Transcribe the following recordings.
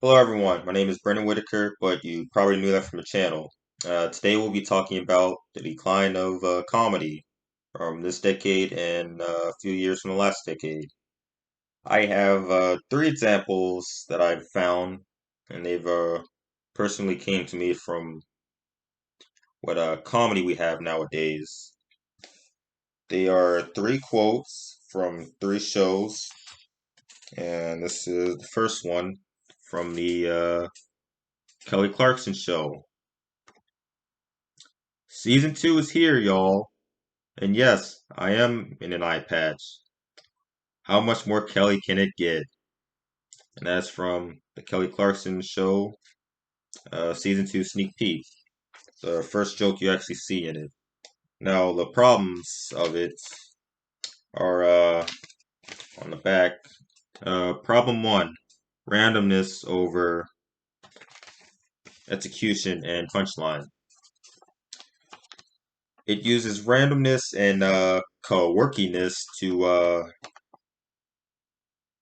Hello everyone, my name is Brendan Whitaker, but you probably knew that from the channel. Today we'll be talking about the decline of comedy from this decade and a few years from the last decade. I have three examples that I've found, and they've personally came to me from what comedy we have nowadays. They are three quotes from three shows, and this is the first one from the Kelly Clarkson show. Season 2 is here, y'all. And yes, I am in an eye patch. How much more Kelly can it get? And that's from the Kelly Clarkson show, Season 2 sneak peek. The first joke you actually see in it. Now, the problems of it are on the back. Problem 1, randomness over execution and punchline. It uses randomness and co-workiness to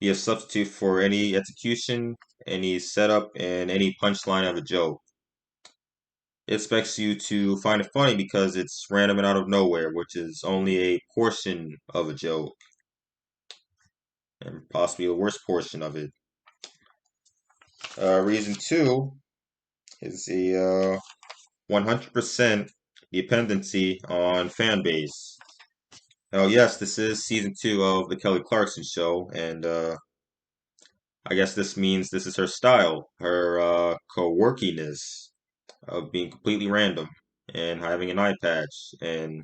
be a substitute for any execution, any setup, and any punchline of a joke. It expects you to find it funny because it's random and out of nowhere, which is only a portion of a joke, and possibly the worst portion of it. Reason 2 is the 100% dependency on fan base. Now, yes, this is season 2 of the Kelly Clarkson show, and I guess this means this is her style, her co-workiness of being completely random and having an eye patch. And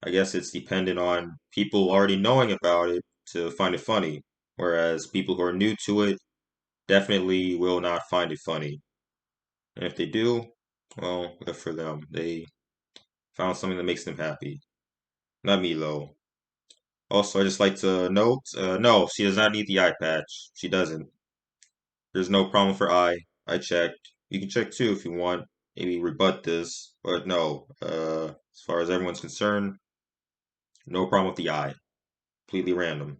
I guess it's dependent on people already knowing about it to find it funny, whereas people who are new to it definitely will not find it funny. And if they do, well, good for them. They found something that makes them happy. Not me, though. Also, I just like to note, no, she does not need the eye patch. She doesn't. There's no problem for eye. I checked. You can check too if you want. Maybe rebut this, but no. As far as everyone's concerned, no problem with the eye. Completely random.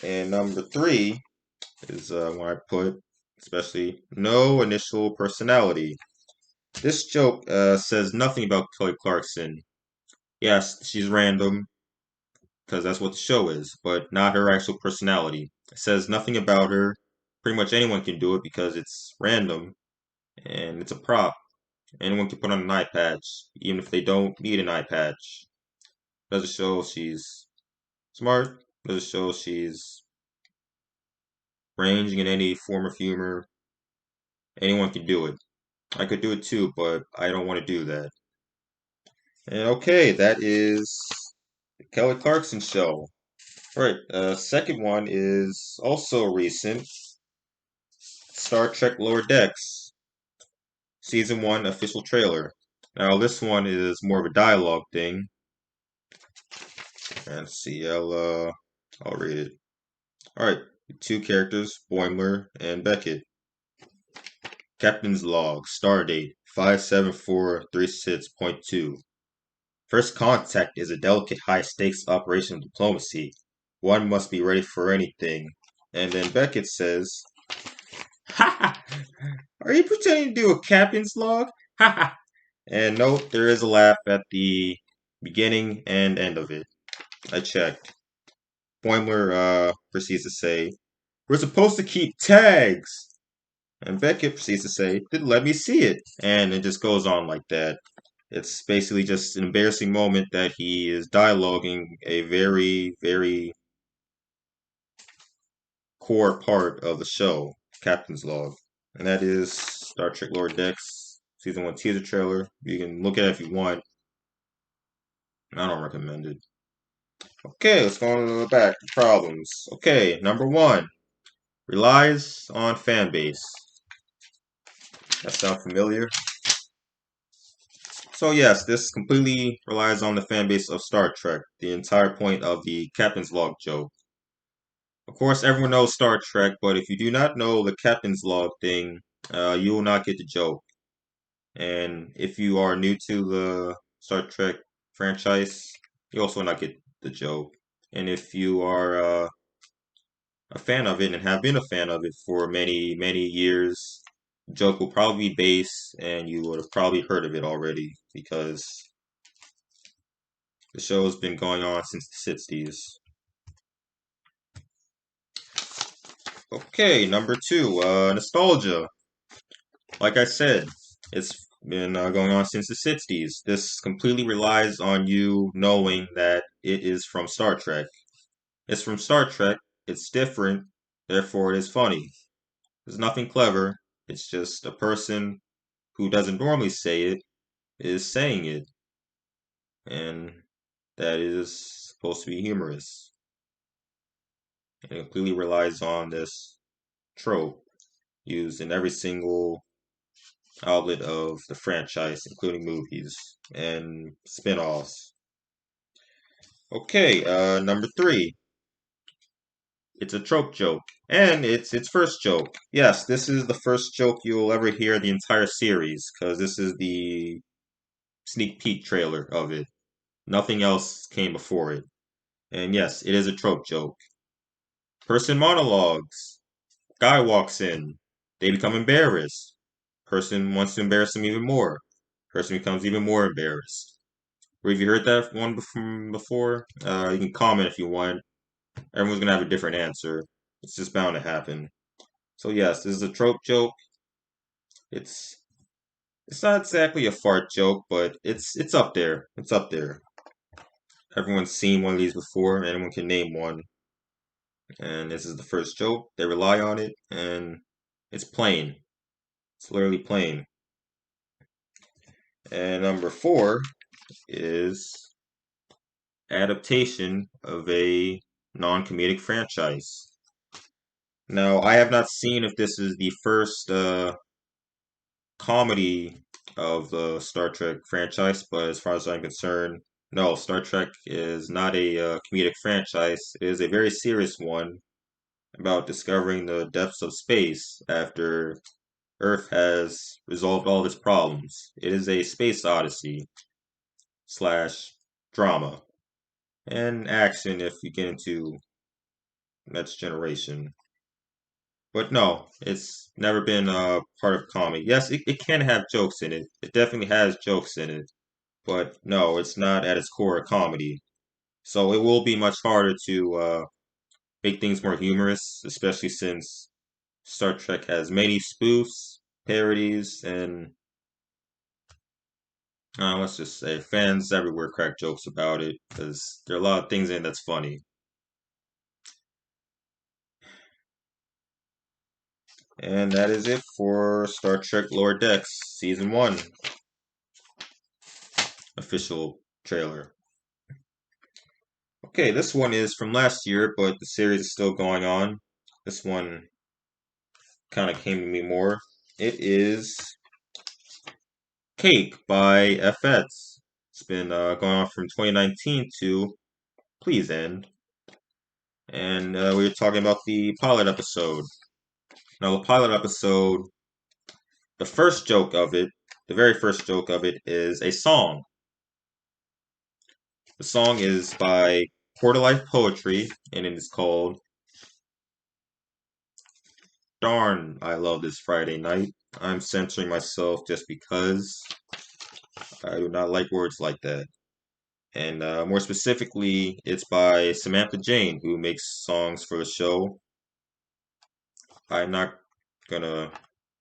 And number 3 is when I put, especially, no initial personality. This joke says nothing about Kelly Clarkson. Yes, she's random, because that's what the show is, but not her actual personality. It says nothing about her. Pretty much anyone can do it because it's random and it's a prop. Anyone can put on an eye patch, even if they don't need an eye patch. Does it show she's smart? Does it show she's ranging in any form of humor? Anyone can do it. I could do it too, but I don't want to do that. And okay, that is the Kelly Clarkson show. All right, second one is also recent. Star Trek Lower Decks, Season 1 official trailer. Now this one is more of a dialogue thing. And see, I'll read it. All right, two characters, Boimler and Beckett. Captain's log, stardate 57436.2. First contact is a delicate high-stakes operational diplomacy. One must be ready for anything. And then Beckett says, "Ha ha! Are you pretending to do a captain's log? Ha ha!" And note, there is a laugh at the beginning and end of it. I checked. Boimler proceeds to say, "We're supposed to keep tags." And Beckett proceeds to say, "Then let me see it." And it just goes on like that. It's basically just an embarrassing moment that he is dialoguing a very, very core part of the show, Captain's Log. And that is Star Trek Lower Decks, Season 1 teaser trailer. You can look at it if you want. I don't recommend it. Okay, let's go on to the back. The problems. Okay, number 1 relies on fan base. That sound familiar? So yes, this completely relies on the fan base of Star Trek, the entire point of the Captain's Log joke. Of course, everyone knows Star Trek, but if you do not know the Captain's Log thing, you will not get the joke. And if you are new to the Star Trek franchise, you also will not get the joke. And if you are a fan of it and have been a fan of it for many, many years. The joke will probably be base, and you would have probably heard of it already because the show has been going on since the 60s. Okay, number two, nostalgia. Like I said, it's been going on since the 60s. This completely relies on you knowing that it is from Star Trek. It's from Star Trek, it's different, therefore it is funny. There's nothing clever, it's just a person who doesn't normally say it is saying it, and that is supposed to be humorous. And it completely relies on this trope used in every single outlet of the franchise, including movies and spin-offs. Okay, number three. It's a trope joke. And it's its first joke. Yes, this is the first joke you'll ever hear in the entire series, because this is the sneak peek trailer of it. Nothing else came before it. And yes, it is a trope joke. Person monologues. Guy walks in. They become embarrassed. Person wants to embarrass them even more. Person becomes even more embarrassed. Or have you heard that one from before? You can comment if you want. Everyone's gonna have a different answer. It's just bound to happen. So yes, this is a trope joke. It's it's not exactly a fart joke, but it's up there. It's up there. Everyone's seen one of these before. Anyone can name one. And this is the first joke. They rely on it, and it's plain. It's literally plain. And number four is adaptation of a non-comedic franchise. Now, I have not seen if this is the first comedy of the Star Trek franchise, but as far as I'm concerned, no, Star Trek is not a comedic franchise. It is a very serious one about discovering the depths of space after Earth has resolved all of its problems. It is a space odyssey slash drama and action if you get into Next Generation. But no, it's never been a part of comedy. Yes, it can have jokes in it. It definitely has jokes in it. But no, it's not at its core a comedy. So it will be much harder to make things more humorous, especially since Star Trek has many spoofs, parodies, and let's just say fans everywhere crack jokes about it because there are a lot of things in it that's funny. And that is it for Star Trek Lower Decks Season 1 official trailer. Okay, this one is from last year, but the series is still going on. This one kind of came to me more. It is Cake by FX. It's been going on from 2019 to Please End. And we were talking about the pilot episode. Now, the pilot episode, the first joke of it, the very first joke of it is a song. The song is by Quarter Life Poetry, and it is called Darn, I Love This Friday Night. I'm censoring myself just because I do not like words like that. And more specifically, it's by Samantha Jane, who makes songs for the show. I'm not gonna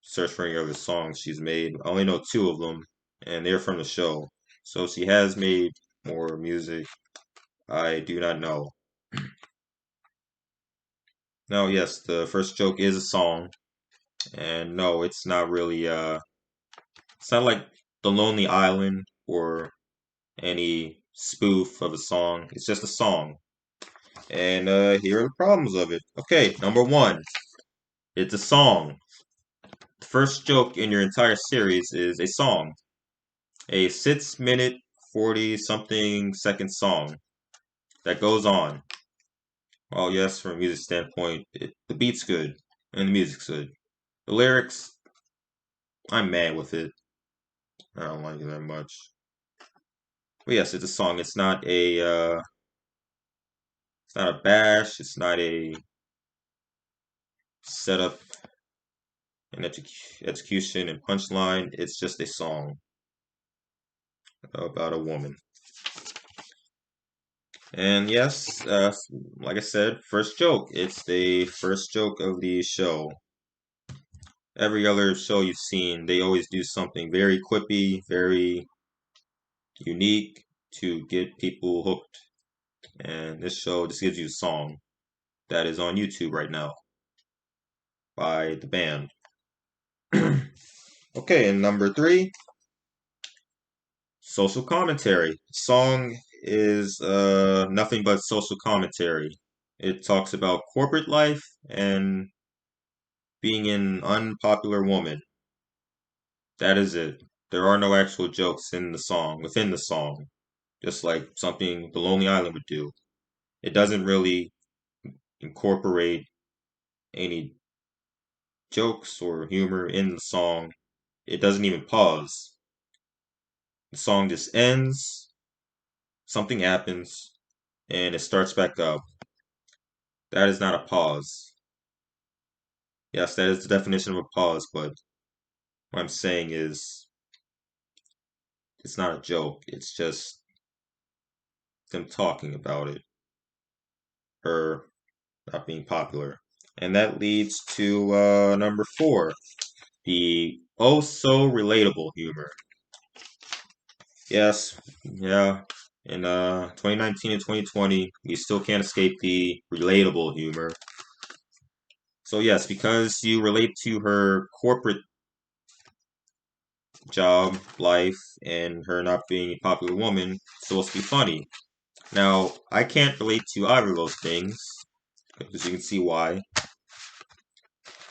search for any other songs she's made. I only know two of them, and they're from the show. So she has made more music. I do not know. Now, yes, the first joke is a song, and no, it's not really. It's not like The Lonely Island or any spoof of a song. It's just a song. And here are the problems of it. Okay, number one, it's a song. The first joke in your entire series is a song. A 6 minute, 40 something second song that goes on. Well, yes, from a music standpoint, the beat's good and the music's good. The lyrics, I'm mad with it. I don't like it that much. But yes, it's a song. It's not a bash. It's not a setup and execution and punchline. It's just a song about a woman. And yes, like I said, first joke. It's the first joke of the show. Every other show you've seen, they always do something very quippy, very unique to get people hooked. And this show just gives you a song that is on YouTube right now by the band. Okay, and number three, social commentary. Song is nothing but social commentary. It talks about corporate life and being an unpopular woman. That is it. There are no actual jokes in the song, within the song, just like something The Lonely Island would do. It doesn't really incorporate any jokes or humor in the song. It doesn't even pause. The song just ends, something happens, and it starts back up. That is not a pause. Yes, that is the definition of a pause, but what I'm saying is it's not a joke. It's just them talking about it, her not being popular. And that leads to number four, the oh so relatable humor. Yes, yeah. In 2019 and 2020, we still can't escape the relatable humor. So yes, because you relate to her corporate job, life, and her not being a popular woman, it's supposed to be funny. Now, I can't relate to either of those things, as you can see why.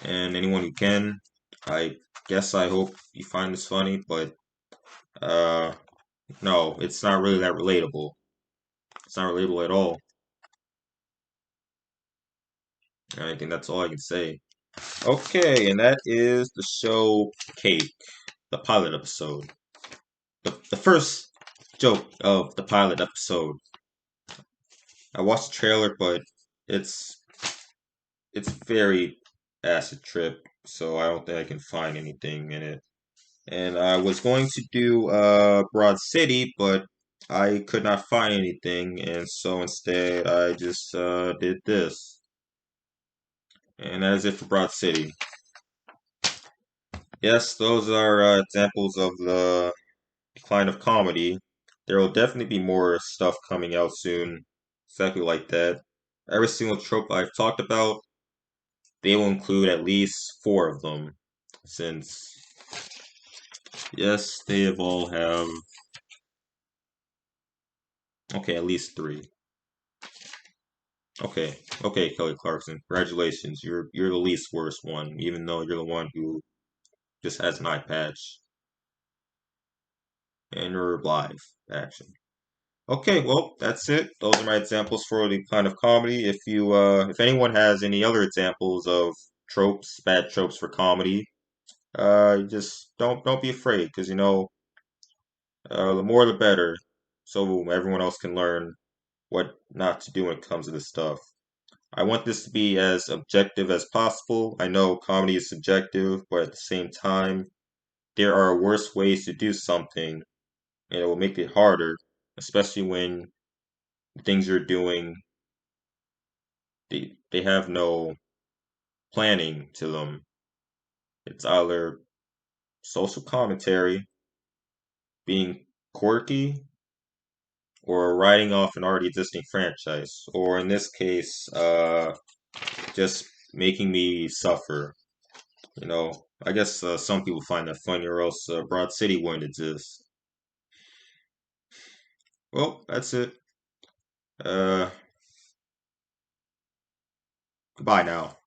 And anyone who can, I guess I hope you find this funny, but uh, no, it's not really that relatable. It's not relatable at all. I think that's all I can say. Okay, and that is the show Cake, the pilot episode. The first joke of the pilot episode. I watched the trailer, but it's it's very acid trip, so I don't think I can find anything in it. And I was going to do Broad City, but I could not find anything, and so instead I just did this. And that is it for Broad City. Yes, those are examples of the decline of comedy. There will definitely be more stuff coming out soon, exactly like that. Every single trope I've talked about, they will include at least four of them, since yes, they have all have okay, at least three. Okay, okay, Kelly Clarkson, congratulations. You're the least worst one, even though you're the one who just has an eye patch and you're live action. Okay, well, that's it. Those are my examples for the kind of comedy. If anyone has any other examples of tropes, bad tropes for comedy, just don't be afraid, because the more the better, so everyone else can learn what not to do when it comes to this stuff. I want this to be as objective as possible. I know comedy is subjective, but at the same time, there are worse ways to do something, and it will make it harder, especially when things you're doing they have no planning to them. It's either social commentary, being quirky, or writing off an already existing franchise, or in this case, just making me suffer. I guess some people find that funny, or else Broad City wouldn't exist. Well, that's it. Uh, Goodbye now.